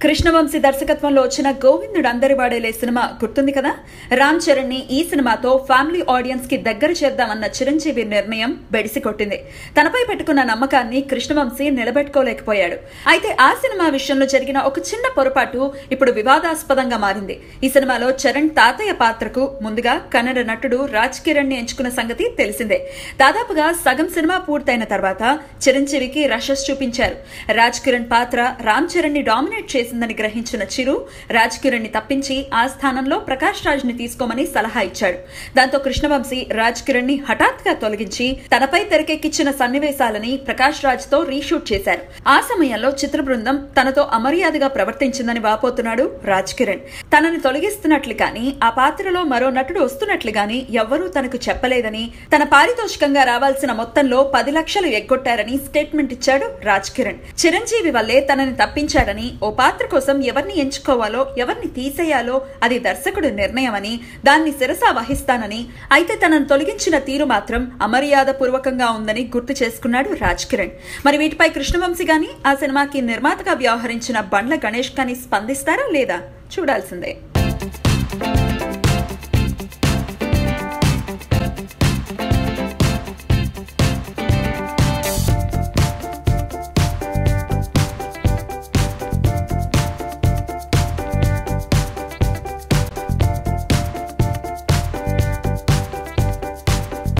కృష్ణవంశీ దర్శకత్వంలో వచ్చిన గోవిందుడు అందరివాడేలే సినిమా గుర్తుంది కదా. రామ్ చరణ్ ని ఈ సినిమాతో ఫ్యామిలీ ఆడియన్స్ కి దగ్గర చేద్దామన్న చిరంజీవి నిర్ణయం బెడిసి కొట్టింది. తనపై పెట్టుకున్న నమ్మకాన్ని కృష్ణవంశీ నిలబెట్టుకోలేకపోయాడు. అయితే ఆ సినిమా విషయంలో జరిగిన ఒక చిన్న పొరపాటు ఇప్పుడు వివాదాస్పదంగా మారింది. ఈ సినిమాలో చరణ్ తాతయ్య పాత్రకు ముందుగా కన్నడ నటుడు రాజ్ కిరణ్ ని ఎంచుకున్న సంగతి తెలిసిందే. దాదాపుగా సగం సినిమా పూర్తయిన తర్వాత చిరంజీవికి రషెస్ చూపించారు. రాజ్ కిరణ్ పాత్ర రామ్ చరణ్ ని డామినేట్ చేసిందని గ్రహించిన చిరు రాజ్ కిరణ్ ని తప్పించి ఆ స్థానంలో ప్రకాష్ రాజ్ ని తీసుకోమని సలహా ఇచ్చాడు. దాంతో కృష్ణవంశీ రాజ్ కిరణ్ ని హఠాత్తుగా తొలగించి తనపై తెరకెక్కించిన సన్నివేశాలని ప్రకాష్ రాజ్ తో రీషూట్ చేశారు. ఆ సమయంలో చిత్ర బృందం తనతో అమర్యాదగా ప్రవర్తించిందని వాపోతున్నాడు రాజ్ కిరణ్. తనని తొలగిస్తున్నట్లు గాని ఆ పాత్రలో మరో నటుడు వస్తున్నట్లు గాని ఎవ్వరూ తనకు చెప్పలేదని, తన పారితోషికంగా రావాల్సిన మొత్తంలో 10 లక్షలు ఎగ్గొట్టారని స్టేట్మెంట్ ఇచ్చాడు రాజ్ కిరణ్. చిరంజీవి వల్లే తనని తప్పించాడని, ఓ పాత్ర కోసం ఎవరిని ఎంచుకోవాలో ఎవరిని తీసేయాలో అది దర్శకుడి నిర్ణయమని, దాన్ని శిరసా వహిస్తానని, అయితే తనను తొలగించిన తీరు మాత్రం అమర్యాద పూర్వకంగా ఉందని గుర్తు చేసుకున్నాడు రాజ్ కిరణ్. మరి వీటిపై కృష్ణవంశీ గాని ఆ సినిమాకి నిర్మాతగా వ్యవహరించిన బండ్ల గణేష్ గాని స్పందిస్తారా లేదా చూడాల్సిందే.